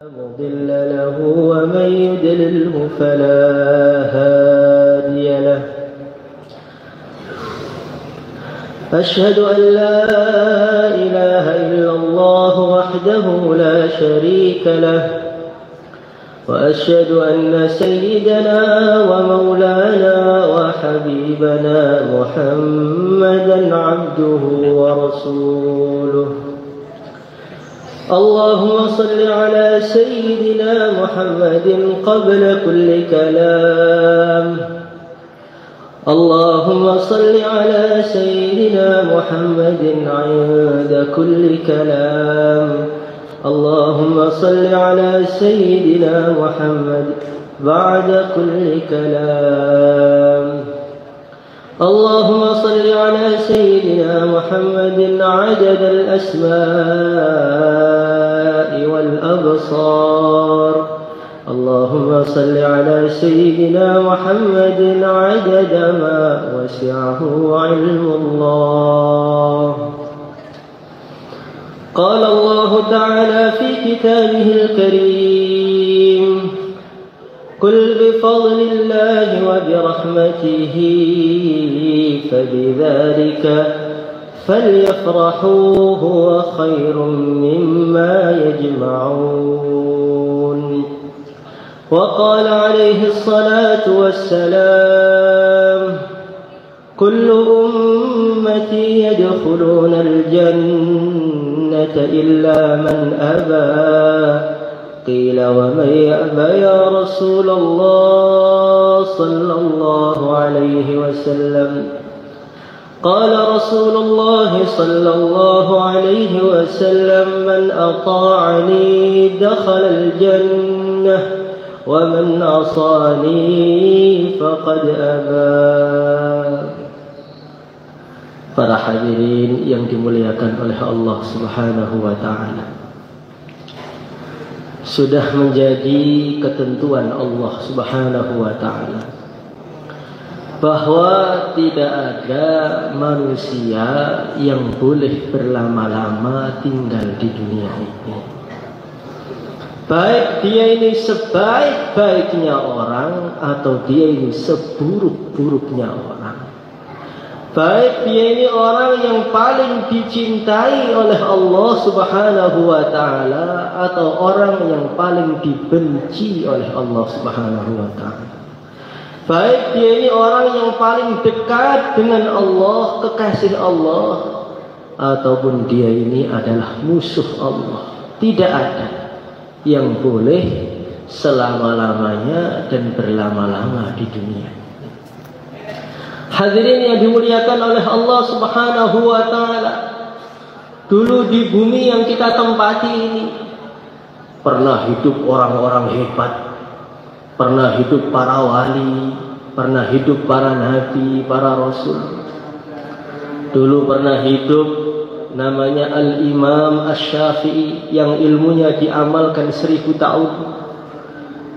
مضل له ومن يضلله فلا هادي له. أشهد أن لا إله إلا الله وحده لا شريك له، وأشهد أن سيدنا ومولانا وحبيبنا محمدا عبده ورسوله. اللهم صل على سيدنا محمد قبل كل كلام. اللهم صل على سيدنا محمد عند كل كلام. اللهم صل على سيدنا محمد بعد كل كلام. اللهم صل على سيدنا محمد عدد الأسماء والأبصار. اللهم صل على سيدنا محمد عدد ما وسعه علم الله. قال الله تعالى في كتابه الكريم: قل بفضل الله وبرحمته فبذلك فليفرحوا هو خير مما يجمعون. وقال عليه الصلاة والسلام: كل أمتي يدخلون الجنة إلا من أبى. قيل ومن يأبى يا رسول الله صلى الله عليه وسلم؟ قال رسول الله صلى الله عليه وسلم: من أطاعني دخل الجنة ومن عصاني فقد أبى. Para hadirin yang dimuliakan oleh Allah Subhanahu wa taala, sudah menjadi ketentuan Allah Subhanahu wa taala bahwa tidak ada manusia yang boleh berlama-lama tinggal di dunia ini. Baik dia ini sebaik-baiknya orang atau dia ini seburuk-buruknya orang. Baik dia ini orang yang paling dicintai oleh Allah Subhanahu wa taala atau orang yang paling dibenci oleh Allah Subhanahu wa taala. Baik dia ini orang yang paling dekat dengan Allah, kekasih Allah, ataupun dia ini adalah musuh Allah. Tidak ada yang boleh selama-lamanya dan berlama-lama di dunia. Hadirin yang dimuliakan oleh Allah Subhanahu wa taala, dulu di bumi yang kita tempati ini pernah hidup orang-orang hebat, pernah hidup para wali, pernah hidup para nabi, para rasul. Dulu pernah hidup namanya Al-Imam Asy-Syafi'i yang ilmunya diamalkan 1000 tahun.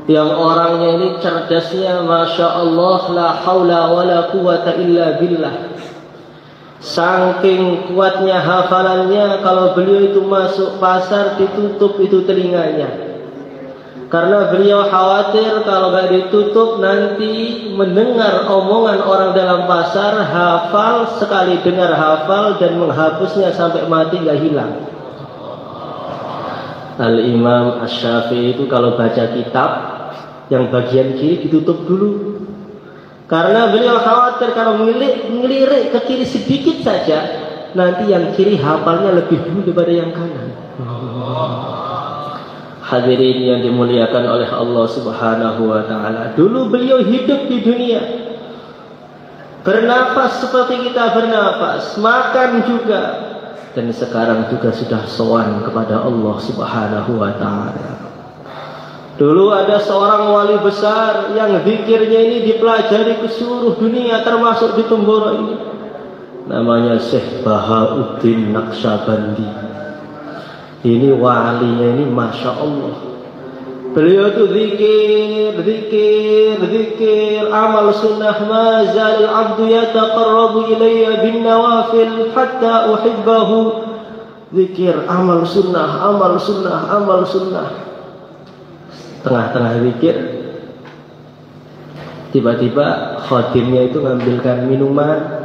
Yang orangnya ini cerdasnya Masya Allah, la haula wa la quwata illa billah. Saking kuatnya hafalannya, kalau beliau itu masuk pasar ditutup itu telinganya. Karena beliau khawatir kalau gak ditutup nanti mendengar omongan orang dalam pasar, hafal, sekali dengar hafal dan menghapusnya sampai mati gak hilang. Al-Imam Asy-Syafi'i itu kalau baca kitab yang bagian kiri ditutup dulu, karena beliau khawatir kalau ngelirik ke kiri sedikit saja nanti yang kiri hafalnya lebih dulu daripada yang kanan. Hadirin yang dimuliakan oleh Allah Subhanahu wa taala, dulu beliau hidup di dunia, bernafas seperti kita bernafas, makan juga, dan sekarang juga sudah sowan kepada Allah Subhanahu wa taala. Dulu ada seorang wali besar yang zikirnya ini dipelajari ke seluruh dunia termasuk di Temboro ini. Namanya Syekh Bahauddin Naqsyabandi. Ini walinya ini Masya Allah. Beliau itu zikir, amal sunnah. Ma zalil abdu yataqarrabu ilayya bin nawafil hatta uhibbahu. Zikir, amal sunnah, amal sunnah, amal sunnah. tengah-tengah zikir, tiba-tiba khadimnya itu ngambilkan minuman.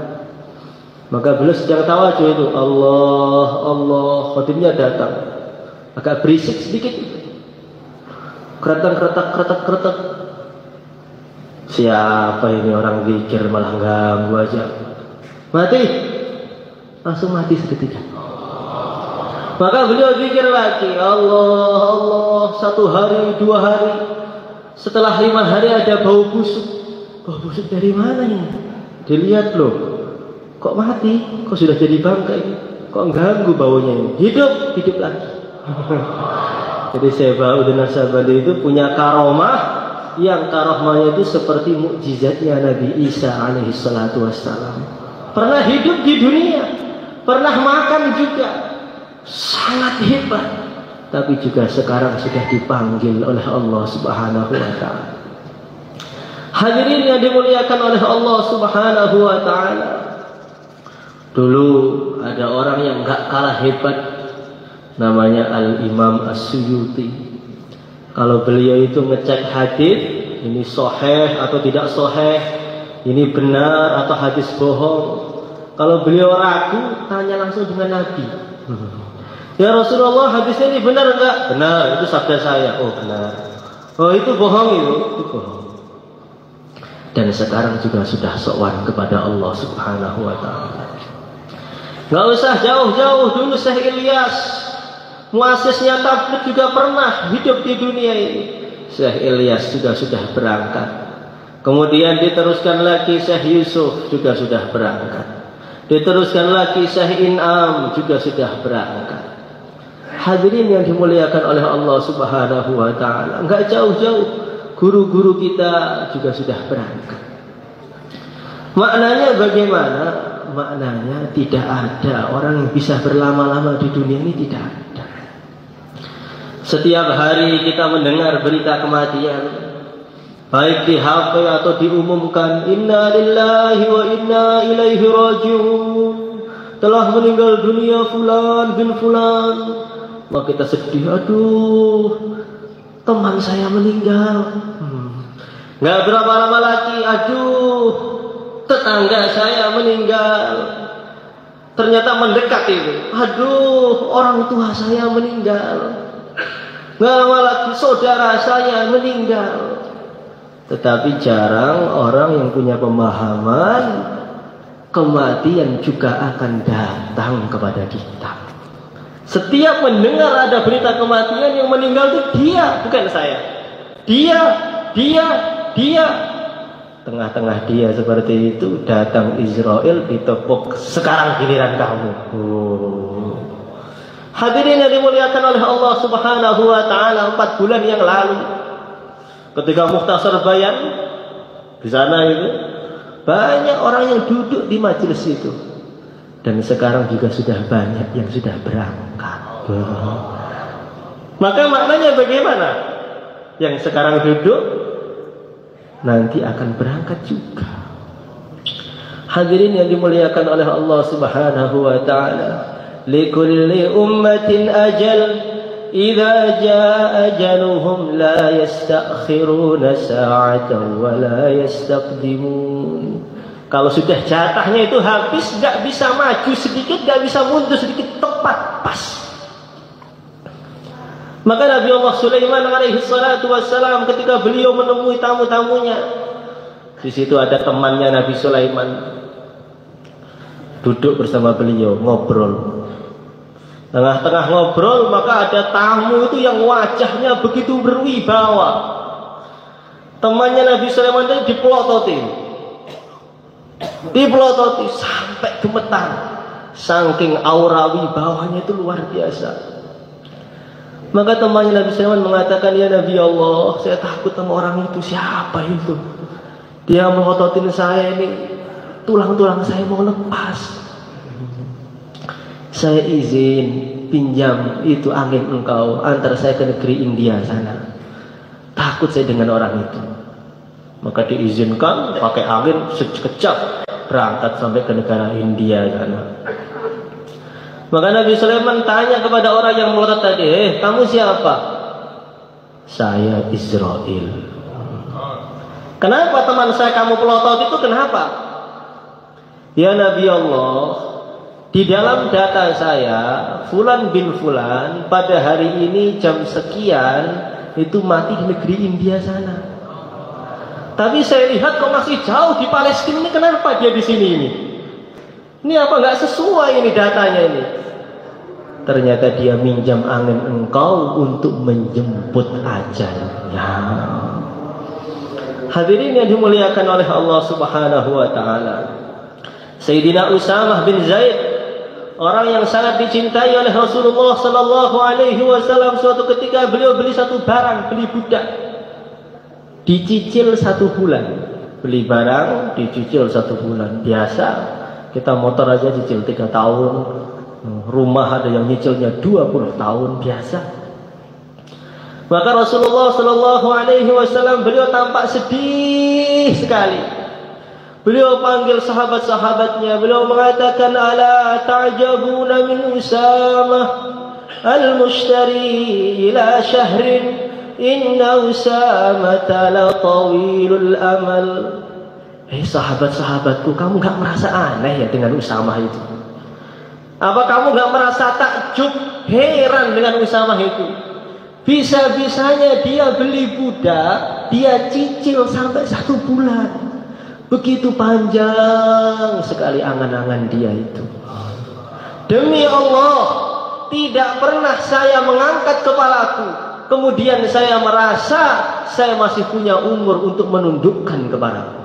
Maka beliau sedang tawadhu itu, Allah, Allah, khadimnya datang. Agak berisik sedikit. Kretek. Siapa ini orang zikir malah ganggu aja. Mati. Langsung mati seketika. Maka beliau zikir lagi, Allah, Allah, 1 hari, 2 hari. Setelah 5 hari ada bau busuk. Bau busuk dari mana ini? Dilihat loh, kok mati? Kok sudah jadi bangkai? Kok ganggu baunya ini? Hidup lagi. Jadi Syekh Bahauddin Naksabandi itu punya karomah, yang karomahnya itu seperti mukjizatnya Nabi Isa alaihi salatu wassalam. Pernah hidup di dunia, pernah makan juga, sangat hebat. Tapi juga sekarang sudah dipanggil oleh Allah Subhanahu wa ta'ala. Hadirin yang dimuliakan oleh Allah Subhanahu wa ta'ala. Dulu ada orang yang gak kalah hebat, namanya Al-Imam As-Suyuti. Kalau beliau itu ngecek hadis, ini sahih atau tidak sahih, ini benar atau hadis bohong. Kalau beliau ragu, tanya langsung dengan Nabi. Ya Rasulullah, hadisnya ini benar enggak? Benar, itu sabda saya. Oh benar. Oh itu bohong itu bohong. Dan sekarang juga sudah sowan kepada Allah Subhanahu wa ta'ala. Gak usah jauh-jauh, dulu Syekh Ilyas, muasisnya tabligh, juga pernah hidup di dunia ini. Syekh Ilyas juga sudah berangkat. Kemudian diteruskan lagi Syekh Yusuf juga sudah berangkat. Diteruskan lagi Syekh In'am juga sudah berangkat. Hadirin yang dimuliakan oleh Allah Subhanahu wa ta'ala, enggak jauh-jauh, guru-guru kita juga sudah berangkat. Maknanya bagaimana? Maknanya tidak ada orang yang bisa berlama-lama di dunia ini, tidak ada. Setiap hari kita mendengar berita kematian, baik di HP atau diumumkan, inna lillahi wa inna ilaihi raji'un, telah meninggal dunia fulan bin fulan. Maka kita sedih, aduh, teman saya meninggal. Nggak berapa lama lagi, aduh, tetangga saya meninggal. Ternyata mendekat itu, aduh, orang tua saya meninggal. Nggak lama lagi saudara saya meninggal. Tetapi jarang orang yang punya pemahaman kematian juga akan datang kepada kita. Setiap mendengar ada berita kematian, yang meninggal itu dia, bukan saya. Dia. Tengah-tengah dia seperti itu, datang Israel ditepuk, sekarang giliran kamu. Hadirin yang dimuliakan oleh Allah Subhanahu wa ta'ala, 4 bulan yang lalu, ketika Mukhtasar Bayan di sana itu, banyak orang yang duduk di majelis itu. Dan sekarang juga sudah banyak yang sudah berangkat. Maka maknanya bagaimana? Yang sekarang duduk nanti akan berangkat juga. Hadirin yang dimuliakan oleh Allah Subhanahu wa ta'ala, likulli ummatin ajal, idza jaa ajaluhum la yastakhiruna sa'atan wa la yastaqdimun. Kalau sudah jatahnya itu habis, gak bisa maju sedikit, gak bisa mundur sedikit, tepat pas. Maka Nabi Allah Sulaiman alaihi salatu wassalam, ketika beliau menemui tamu-tamunya, di situ ada temannya Nabi Sulaiman, duduk bersama beliau, ngobrol. Tengah-tengah ngobrol, maka ada tamu itu yang wajahnya begitu berwibawa. Temannya Nabi Sulaiman itu dipelototi sampai gemetar, saking aura wibawanya itu luar biasa. Maka temannya Nabi Sulaiman mengatakan, ya Nabi Allah, saya takut sama orang itu. Siapa itu? Dia melototin saya ini, tulang-tulang saya mau lepas. Saya izin pinjam itu angin engkau, antar saya ke negeri India sana. Takut saya dengan orang itu. Maka diizinkan pakai angin sekejap, berangkat sampai ke negara India sana. Maka Nabi Sulaiman tanya kepada orang yang melotot tadi, kamu siapa? Saya Israel. Kenapa teman saya kamu pelotot itu? Kenapa? Ya Nabi Allah, di dalam data saya, Fulan bin Fulan pada hari ini jam sekian itu mati di negeri India sana. Tapi saya lihat kok masih jauh di Palestina ini, kenapa dia di sini ini? Ini apa nggak sesuai ini datanya ini? Ternyata dia minjam angin engkau untuk menjemput ajalnya. Hadirin yang dimuliakan oleh Allah Subhanahu wa taala. Sayyidina Usamah bin Zaid, orang yang sangat dicintai oleh Rasulullah sallallahu alaihi wasallam, suatu ketika beliau beli satu barang, beli budak. Dicicil 1 bulan. Beli barang dicicil 1 bulan. Biasa kita motor aja cicil 3 tahun. Rumah ada yang nyicilnya 20 tahun, biasa. Maka Rasulullah sallallahu alaihi wasallam beliau tampak sedih sekali. Beliau panggil sahabat-sahabatnya, beliau mengatakan, ala ta'jabuna min Usamah al-mushtari ila syahrin, inna Usamah la tawilul amal. Sahabat-sahabatku, kamu gak merasa aneh ya dengan Usamah itu? Apa kamu gak merasa takjub, heran dengan Usamah itu? Bisa-bisanya dia beli budak, dia cicil sampai 1 bulan. Begitu panjang sekali angan-angan dia itu. Demi Allah, tidak pernah saya mengangkat kepalaku, kemudian saya merasa saya masih punya umur untuk menundukkan kepalaku.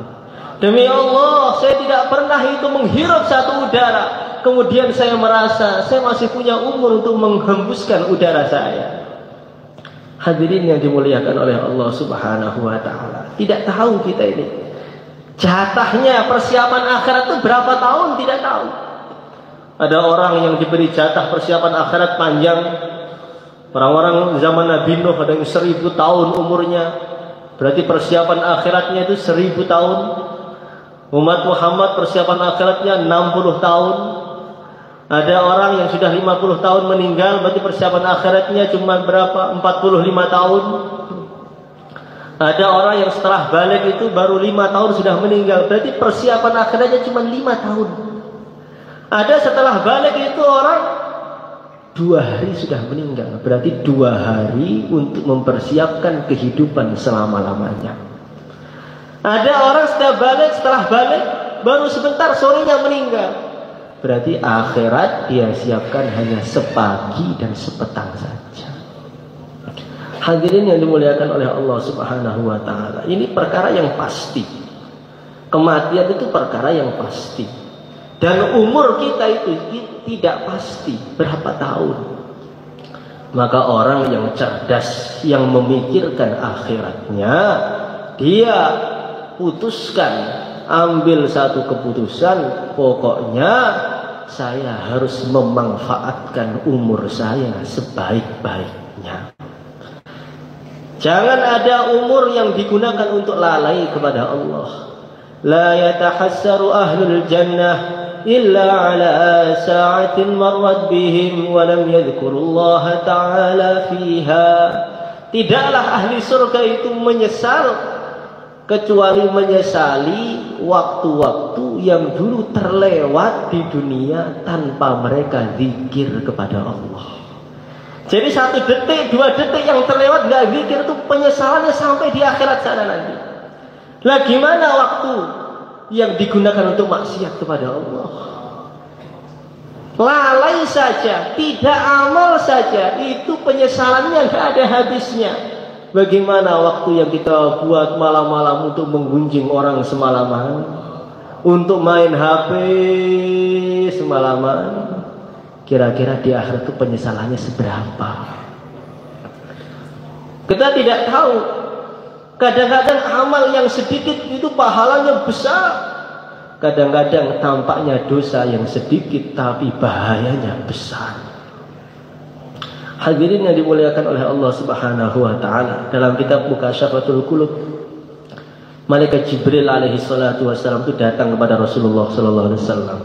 Demi Allah, saya tidak pernah itu menghirup satu udara, kemudian saya merasa saya masih punya umur untuk menghembuskan udara saya. Hadirin yang dimuliakan oleh Allah Subhanahu wa taala. Tidak tahu kita ini jatahnya persiapan akhirat itu berapa tahun, tidak tahu. Ada orang yang diberi jatah persiapan akhirat panjang. Orang-orang zaman Nabi Nuh ada yang 1000 tahun umurnya. Berarti persiapan akhiratnya itu 1000 tahun. Umat Muhammad persiapan akhiratnya 60 tahun. Ada orang yang sudah 50 tahun meninggal, berarti persiapan akhiratnya cuma berapa? 45 tahun. Ada orang yang setelah balik itu baru 5 tahun sudah meninggal, berarti persiapan akhiratnya cuma 5 tahun. Ada setelah balik itu orang 2 hari sudah meninggal, berarti 2 hari untuk mempersiapkan kehidupan selama-lamanya. Ada orang setelah balik baru sebentar sorenya meninggal. Berarti akhirat dia siapkan hanya sepagi dan sepetang saja. Hadirin yang dimuliakan oleh Allah Subhanahu wa taala. Ini perkara yang pasti. Kematian itu perkara yang pasti. Dan umur kita itu tidak pasti berapa tahun. Maka orang yang cerdas, yang memikirkan akhiratnya, dia putuskan, ambil satu keputusan, pokoknya saya harus memanfaatkan umur saya sebaik-baiknya. Jangan ada umur yang digunakan untuk lalai kepada Allah. La yatahassaru ahlul jannah illa ala sa'atin marrat bihim wa lam yadhkurullaha ta'ala fiha. Tidaklah ahli surga itu menyesal kecuali menyesali waktu-waktu yang dulu terlewat di dunia tanpa mereka zikir kepada Allah. Jadi 1 detik, 2 detik yang terlewat gak zikir itu penyesalannya sampai di akhirat sana nanti. Lah gimana waktu yang digunakan untuk maksiat kepada Allah? Lalai saja, tidak amal saja, itu penyesalannya gak ada habisnya. Bagaimana waktu yang kita buat malam-malam untuk menggunjing orang semalaman, untuk main HP semalaman, kira-kira di akhirat itu penyesalannya seberapa? Kita tidak tahu. Kadang-kadang amal yang sedikit itu pahalanya besar. Kadang-kadang tampaknya dosa yang sedikit tapi bahayanya besar. Hadirin yang dimuliakan oleh Allah Subhanahu wa taala, dalam kitab Mukasyafatul Qulub, malaikat Jibril alaihi salatu wasallam itu datang kepada Rasulullah sallallahu alaihi wasallam.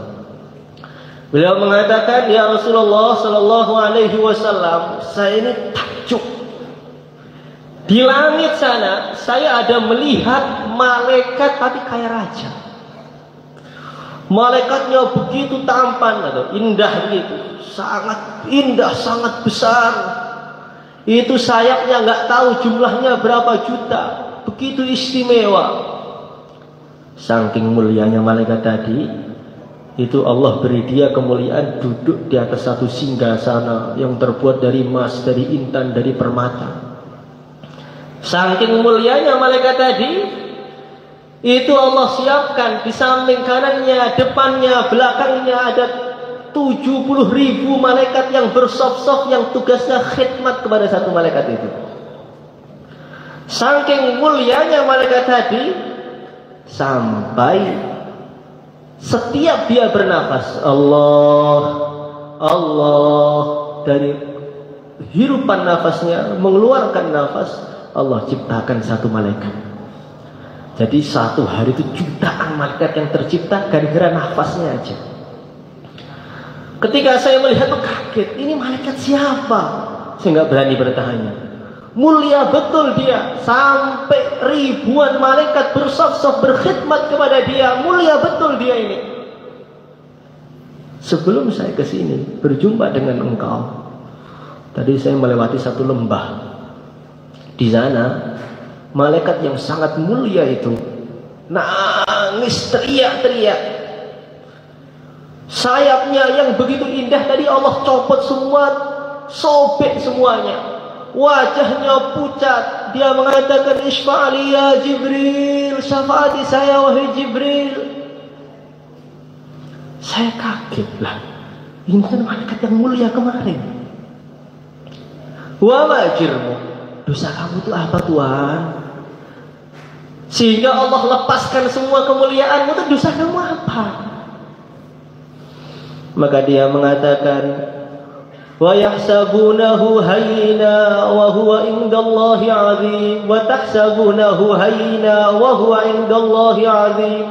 Beliau mengatakan, "Ya Rasulullah sallallahu alaihi wasallam, saya ini takjub. Di langit sana saya ada melihat malaikat tapi kayak raja. Malaikatnya begitu tampan atau indah begitu, sangat indah, sangat besar. Itu sayapnya nggak tahu jumlahnya berapa juta, begitu istimewa. Saking mulianya malaikat tadi, itu Allah beri dia kemuliaan duduk di atas satu singgasana yang terbuat dari emas, dari intan, dari permata. Saking mulianya malaikat tadi, itu Allah siapkan di samping kanannya, depannya, belakangnya ada 70.000 malaikat yang bersop-sop yang tugasnya khidmat kepada satu malaikat itu. Saking mulianya malaikat tadi, sampai setiap dia bernafas, Allah, Allah, dari hirupan nafasnya, mengeluarkan nafas, Allah ciptakan satu malaikat. Jadi satu hari itu jutaan malaikat yang tercipta gara-gara nafasnya aja. Ketika saya melihat itu kaget, ini malaikat siapa? Saya nggak berani bertanya. Mulia betul dia, sampai ribuan malaikat bersop-sop berkhidmat kepada dia. Mulia betul dia ini. Sebelum saya ke sini berjumpa dengan engkau, tadi saya melewati satu lembah. Di sana malaikat yang sangat mulia itu nangis teriak-teriak. Sayapnya yang begitu indah tadi Allah copot semua, sobek semuanya. Wajahnya pucat. Dia mengatakan, Isfa'ali ya Jibril, syafaati saya wahai Jibril. Saya kaget lah, ini kan malaikat yang mulia kemarin. Wa majirmu, dosa kamu itu apa Tuhan? Sehingga Allah lepaskan semua kemuliaanmu, itu dosa kamu apa? Maka dia mengatakan, wa yahsabunahu hayyina wa huwa indallahi 'azim, wa tahsabunahu hayyina wa huwa indallahi 'azim.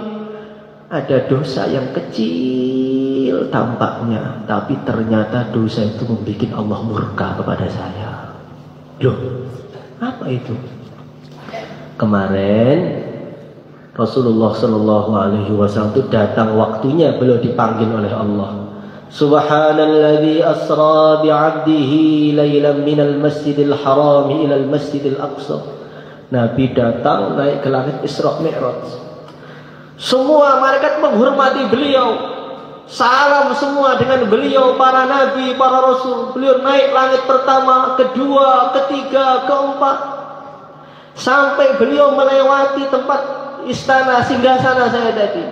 Ada dosa yang kecil tampaknya, tapi ternyata dosa itu membuat Allah murka kepada saya. Loh, apa itu? Kemarin Rasulullah Shallallahu Alaihi Wasallam itu datang waktunya beliau dipanggil oleh Allah. Subhanalladzi asra bi'abdihi laylan minal masjidil haram ilal masjidil aqsa. Nabi datang naik ke langit Isra Mi'raj. Semua malaikat menghormati beliau, salam semua dengan beliau, para nabi, para rasul. Beliau naik langit pertama, kedua, ketiga, keempat, sampai beliau melewati tempat istana singgasana saya tadi.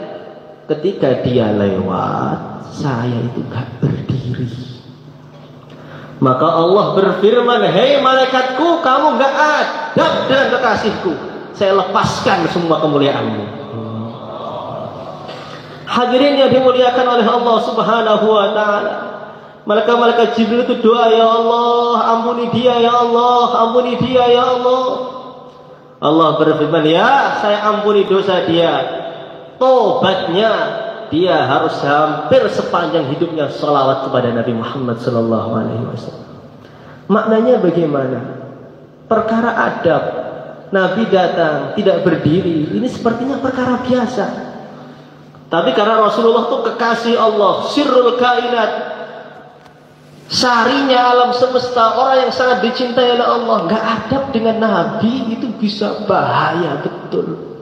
Ketika dia lewat, saya itu gak berdiri. Maka Allah berfirman, hei malaikatku, kamu gak adab dengan kekasihku, saya lepaskan semua kemuliaanmu. Hadirin yang dimuliakan oleh Allah Subhanahu wa ta'ala, malaikat-malaikat Jibril itu doa, ya Allah, ampuni dia, ya Allah, ampuni dia, ya Allah. Allah berfirman, ya saya ampuni dosa dia. Tobatnya dia harus hampir sepanjang hidupnya salawat kepada Nabi Muhammad sallallahu alaihi wasallam. Maknanya bagaimana? Perkara adab, Nabi datang tidak berdiri, ini sepertinya perkara biasa. Tapi karena Rasulullah itu kekasih Allah, sirrul kainat, sarinya alam semesta, orang yang sangat dicintai oleh Allah, nggak adab dengan Nabi itu bisa bahaya betul.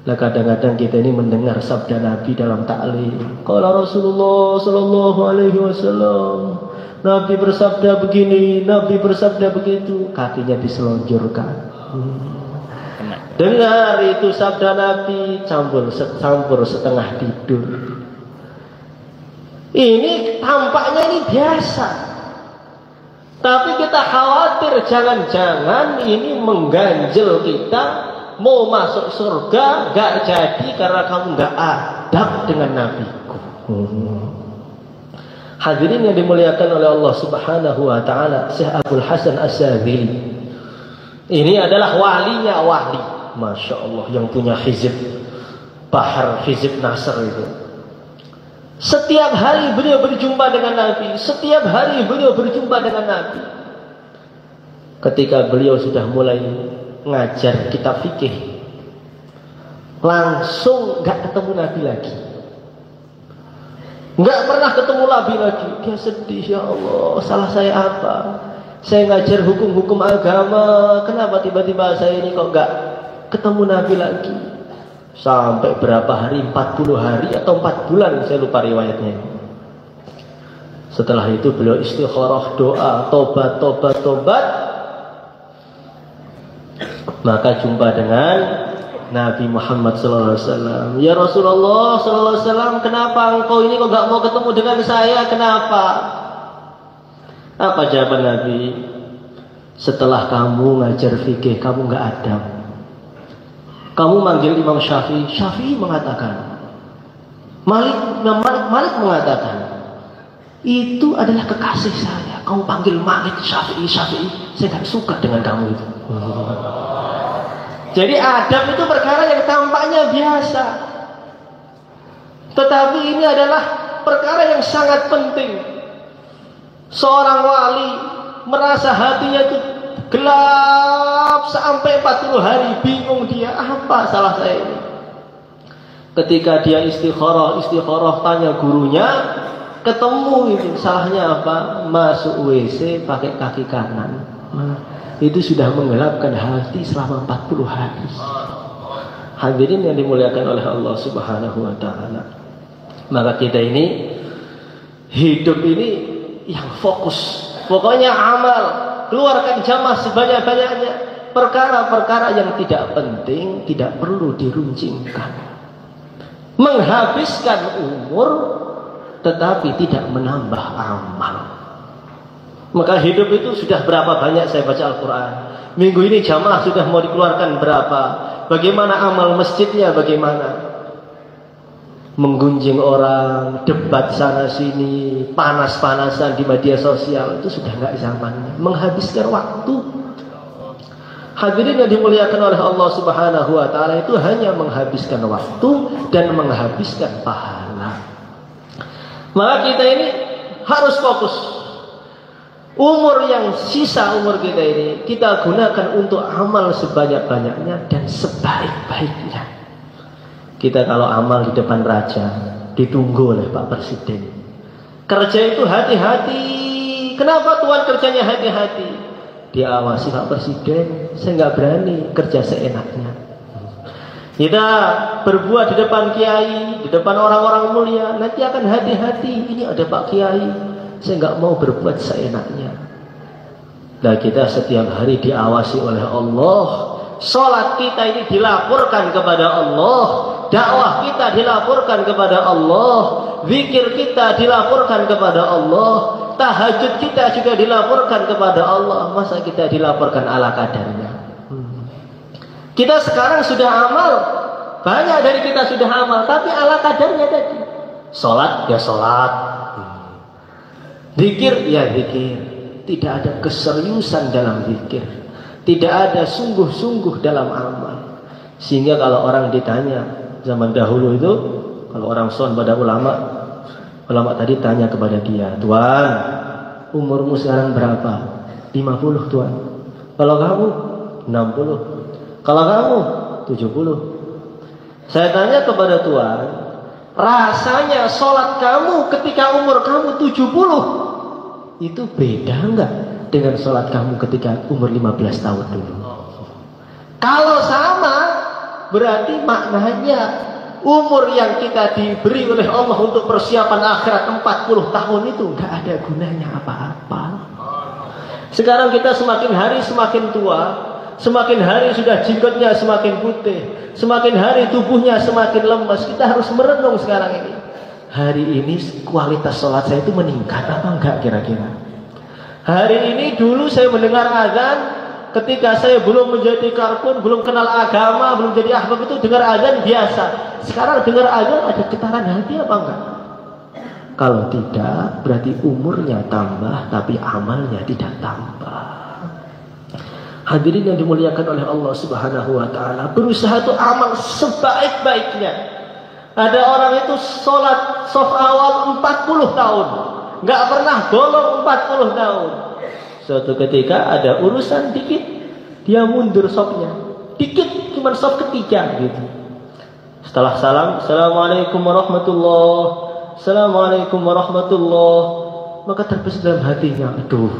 Nah kadang-kadang kita ini mendengar sabda Nabi dalam ta'lim. Qala Rasulullah sallallahu alaihi wasallam, Nabi bersabda begini, Nabi bersabda begitu, kakinya diselonjorkan. Dengar itu sabda Nabi, campur setengah tidur. Ini tampaknya ini biasa, tapi kita khawatir jangan-jangan ini mengganjel kita. Mau masuk surga gak jadi karena kamu gak adab dengan Nabiku. Hadirin yang dimuliakan oleh Allah Subhanahu wa ta'ala, Syekh Abdul Hasan As-Sadzili ini adalah walinya wali, Masya Allah, yang punya hizib Bahar, hizib Nasr itu. Setiap hari beliau berjumpa dengan Nabi, setiap hari beliau berjumpa dengan Nabi. ketika beliau sudah mulai ngajar kitab fikih, langsung nggak ketemu Nabi lagi, nggak pernah ketemu Nabi lagi. Dia sedih, ya Allah, salah saya apa? Saya ngajar hukum-hukum agama, kenapa tiba-tiba saya ini kok nggak ketemu Nabi lagi? Sampai berapa hari, 40 hari atau 4 bulan, saya lupa riwayatnya. Setelah itu beliau istikharah, doa, tobat. Maka jumpa dengan Nabi Muhammad SAW. Ya Rasulullah SAW, kenapa engkau ini kok gak mau ketemu dengan saya? Kenapa? Apa jawaban Nabi? Setelah kamu ngajar fikih, kamu gak adab. Kamu manggil Imam Syafi'i, Syafi'i mengatakan, Malik mengatakan, itu adalah kekasih saya. Kamu panggil Malik, Syafi'i, saya gak suka dengan kamu itu. Jadi adab itu perkara yang tampaknya biasa, tetapi ini adalah perkara yang sangat penting. Seorang wali merasa hatinya itu gelap sampai 40 hari, bingung dia, apa salah saya ini? Ketika dia istikharah tanya gurunya, ketemu itu salahnya apa? Masuk WC pakai kaki kanan. Itu sudah menggelapkan hati selama 40 hari. Hadirin yang dimuliakan oleh Allah Subhanahu wa taala. Maka kita ini hidup ini yang fokus. Pokoknya amal, keluarkan jamaah sebanyak-banyaknya. Perkara-perkara yang tidak penting tidak perlu diruncingkan. Menghabiskan umur tetapi tidak menambah amal. Maka hidup itu sudah berapa banyak saya baca Al-Quran. Minggu ini jamaah sudah mau dikeluarkan berapa. Bagaimana amal masjidnya, bagaimana menggunjing orang, debat sana sini, panas-panasan di media sosial, itu sudah nggak zamannya. Menghabiskan waktu. Hadirin yang dimuliakan oleh Allah Subhanahu wa taala, itu hanya menghabiskan waktu dan menghabiskan pahala. Maka kita ini harus fokus. Umur yang sisa umur kita ini kita gunakan untuk amal sebanyak-banyaknya dan sebaik-baiknya. Kita kalau amal di depan raja ditunggu oleh Pak Presiden. Kerja itu hati-hati. Kenapa Tuhan kerjanya hati-hati? Diawasi Pak Presiden. Saya nggak berani kerja seenaknya. Kita berbuat di depan kiai, di depan orang-orang mulia, nanti akan hati-hati. Ini ada Pak Kiai, saya nggak mau berbuat seenaknya. Nah, kita setiap hari diawasi oleh Allah. Salat kita ini dilaporkan kepada Allah, dakwah kita dilaporkan kepada Allah, zikir kita dilaporkan kepada Allah, tahajud kita juga dilaporkan kepada Allah. Masa kita dilaporkan ala kadarnya? Kita sekarang sudah amal, banyak dari kita sudah amal, tapi ala kadarnya tadi. Salat ya salat, zikir ya zikir. Tidak ada keseriusan dalam zikir, tidak ada sungguh-sungguh dalam amal. Sehingga kalau orang ditanya zaman dahulu itu, kalau orang son pada ulama tadi tanya kepada dia, Tuan, umurmu sekarang berapa? 50 Tuan. Kalau kamu 60. Kalau kamu 70. Saya tanya kepada Tuan, rasanya sholat kamu ketika umur kamu 70 itu beda enggak dengan sholat kamu ketika umur 15 tahun dulu? Kalau sama, berarti maknanya umur yang kita diberi oleh Allah untuk persiapan akhirat 40 tahun itu enggak ada gunanya apa-apa. Sekarang kita semakin hari semakin tua, semakin hari sudah jenggotnya semakin putih, semakin hari tubuhnya semakin lemas. Kita harus merenung sekarang ini. Hari ini kualitas sholat saya itu meningkat apa enggak kira-kira? Hari ini dulu saya mendengar azan ketika saya belum menjadi karbon, belum kenal agama, belum jadi ahbab, itu dengar azan biasa. Sekarang dengar azan ada getaran hati apa enggak? Kalau tidak, berarti umurnya tambah tapi amalnya tidak tambah. Hadirin yang dimuliakan oleh Allah Subhanahu wa taala, berusaha itu amal sebaik-baiknya. Ada orang itu sholat shaf awal 40 tahun, nggak pernah bolong 40 tahun. Suatu ketika ada urusan dikit, dia mundur safnya. Dikit, cuma saf ketiga gitu. Setelah salam, Assalamualaikum warahmatullahi, Assalamualaikum warahmatullahi, maka terbesit dalam hatinya, aduh,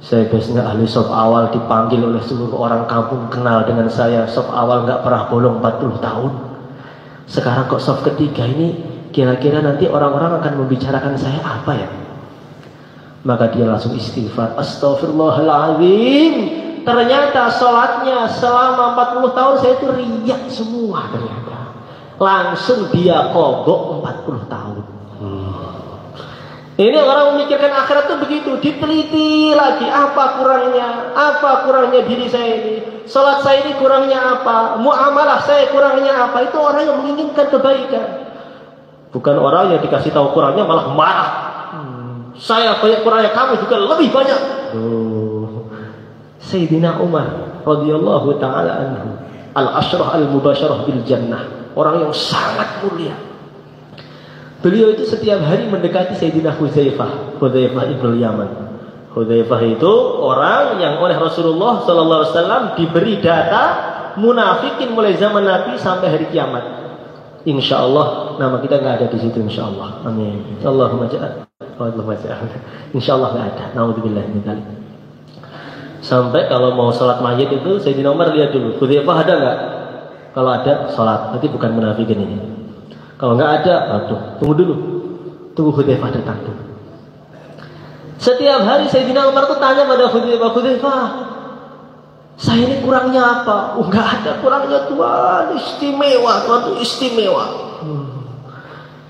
saya biasanya ahli saf awal dipanggil oleh seluruh orang kampung kenal dengan saya. Saf awal nggak pernah bolong 40 tahun. Sekarang kok saf ketiga ini, kira-kira nanti orang-orang akan membicarakan saya apa ya? Maka dia langsung istighfar, Astaghfirullahaladzim. Ternyata sholatnya selama 40 tahun saya itu riak semua ternyata. Langsung dia kobok 40 tahun. Ini orang memikirkan akhirat itu begitu, diteliti lagi apa kurangnya diri saya ini, sholat saya ini kurangnya apa, muamalah saya kurangnya apa. Itu orang yang menginginkan kebaikan, bukan orang yang dikasih tahu kurangnya malah marah. Saya banyak kurangnya, kamu juga lebih banyak. Sayyidina Umar radhiyallahu taala anhu, al-asyrah al-mubasyarah bil jannah, orang yang sangat mulia. Beliau itu setiap hari mendekati Sayyidina Hudzaifah ibn Yaman. Hudzaifah itu orang yang oleh Rasulullah sallallahu alaihi wasallam diberi data munafikin mulai zaman Nabi sampai hari kiamat. Insyaallah nama kita nggak ada di situ, insyaallah. Amin. Allahumma ja'al. Insyaallah nggak ada. Naudzubillah min dzalik. Sampai kalau mau sholat mayit itu Sayyidina Umar lihat dulu, Hudzaifah ada nggak? Kalau ada, sholat. Berarti bukan munafikin ini. Kalau nggak ada, aduh, tunggu dulu. Tunggu Hudzaifah datang dulu. Setiap hari Sayyidina Umar tuh tanya pada Hudzaifah, saya ini kurangnya apa? Oh, nggak ada kurangnya Tuhan, istimewa, Tuhan itu istimewa.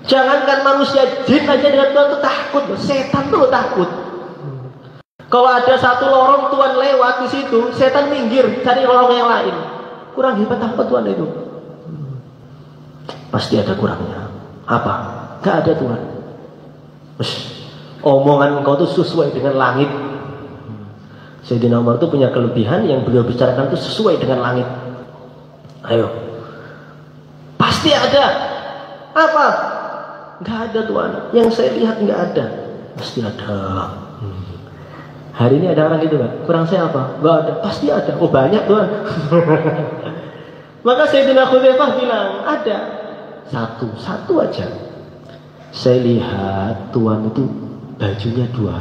Jangankan manusia, jin aja dengan Tuhan tuh takut, setan tuh takut. Kalau ada satu lorong Tuhan lewat di situ, setan minggir cari lorong yang lain. Kurang hebat apa Tuhan itu? Pasti ada kurangnya. Apa? Gak ada Tuhan. Omongan engkau itu sesuai dengan langit. Sayyidina Umar itu punya kelebihan yang beliau bicarakan itu sesuai dengan langit. Ayo. Pasti ada. Apa? Gak ada Tuhan. Yang saya lihat gak ada. Pasti ada. Hari ini ada orang gitu gak? Kurang saya apa? Gak ada. Pasti ada. Oh banyak Tuhan. Maka Sayyidina Hudzaifah bilang, ada. Satu aja. Saya lihat Tuhan itu bajunya dua.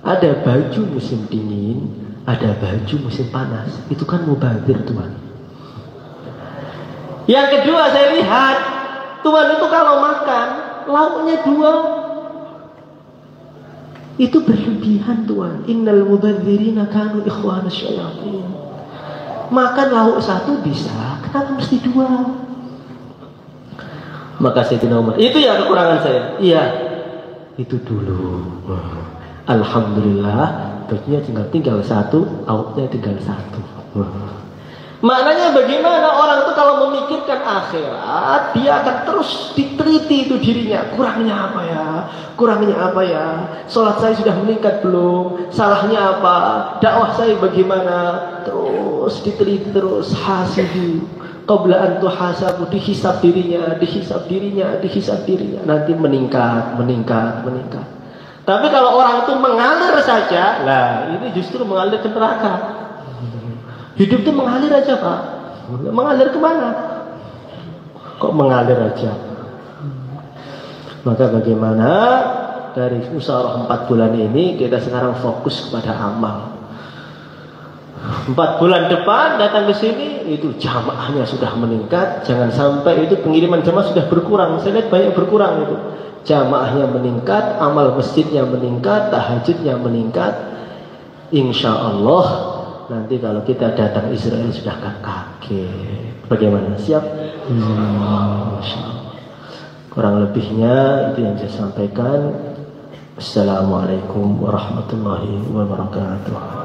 Ada baju musim dingin, ada baju musim panas. Itu kan mubazir Tuhan. Yang kedua saya lihat Tuhan itu kalau makan lauknya dua. Itu berlebihan Tuhan. Innal mubadzirina kanu ikhwana syayatin. Makan lauk satu bisa, kenapa mesti dua? Maka Sayyidina Umar, itu ya kekurangan saya. Iya, itu dulu. Alhamdulillah, bajunya tinggal satu, lauknya tinggal satu. Maknanya bagaimana orang itu kalau memikirkan akhirat, dia akan terus diteliti itu dirinya. Kurangnya apa ya? Kurangnya apa ya? Sholat saya sudah meningkat belum? Salahnya apa? Dakwah saya bagaimana? Terus diteliti, terus hasibu. Qabla an tuhasabu, dihisab dirinya. Nanti meningkat. Tapi kalau orang itu mengalir saja, lah ini justru mengalir ke neraka. Hidup itu mengalir aja Pak. Mengalir kemana? Kok mengalir aja? Maka bagaimana dari musyawarah 4 bulan ini kita sekarang fokus kepada amal. 4 bulan depan datang ke sini itu jamaahnya sudah meningkat. Jangan sampai itu pengiriman jamaah sudah berkurang. Saya lihat banyak berkurang itu. Jamaahnya meningkat, amal masjidnya meningkat, tahajudnya meningkat. Insya Allah nanti kalau kita datang Israel sudah gak kaget. Bagaimana? Siap? Kurang lebihnya itu yang saya sampaikan. Assalamualaikum warahmatullahi wabarakatuh.